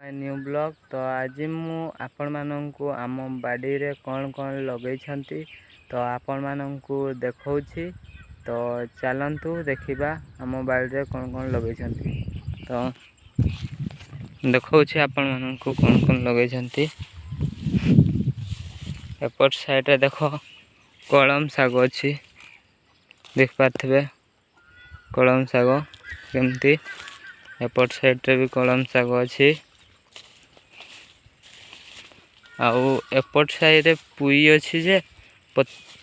New blog तो आज मु आपण माननकु आम बाड़ी रे कौन कौन लगेइछंती तो आपण माननकु देखौछि। तो चलंतु देखिबा आम बाड़ी रे कौन कौन लगेइछंती। तो देखौछि आपण माननकु कौन कौन लगेइछंती। एपट साइड रे देखो कलम साग अछि, देख पाथबे कलम साग केमती। एपट साइड रे भी कलम साग अछि। आउ एपट साइड रे पुई अछि जे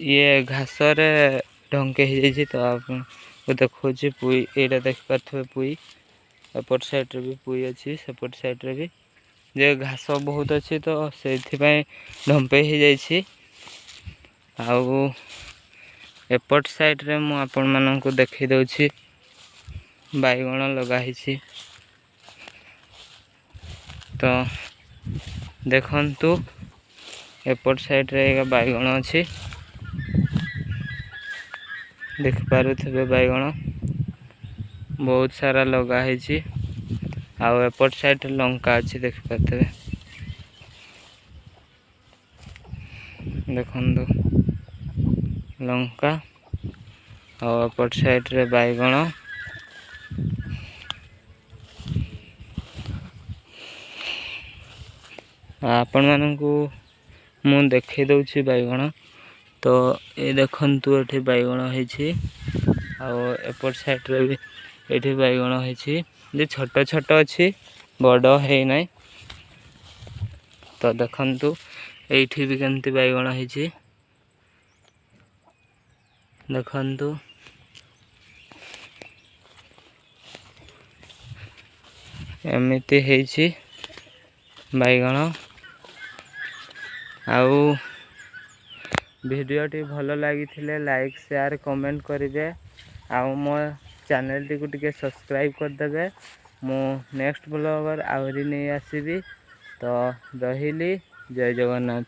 ये घास रे ढंके हो जाइछि। तो आप देखौछि पुई एटा देख पाथबे पुई। एपट साइड रे भी पुई अछि, सेपट साइड रे भी जे घास बहुत अछि तो सेथि पय ढंपे हो जाइछि। आउ एपट साइड रे मु आपण माननकु देखि दउछि बाइगण लगा हिछि। तो देखंतु एपट साइड रे एक बाइगण अछि, देख पारुथबे बाइगण बहुत सारा लगा हिछि। आउ एपट साइड लंका अछि, देख पाथबे देखंतु लंका। आउ एपट साइड रे बाइगण आपण माननकु मु देखि दउछि बाइगण। तो ए देखंतु एठी बाइगण हिछि। आउ एपट साइड रे भी एठी बाइगण हिछि जे छोट छोट अछि, बड़ हेइ नै। तो देखंतु एठी भी केमती बाइगण हिछि, देखंतु एमिति हेइछि बाइगण। आउ वीडियो टी भलो लागिथिले लाइक शेयर कमेंट करिवे। आउ मो चैनल टी को टिके सब्सक्राइब कर देबे। मु नेक्स्ट ब्लॉगर आवरी नै आसीबी। तो रहिली, जय जगन्नाथ।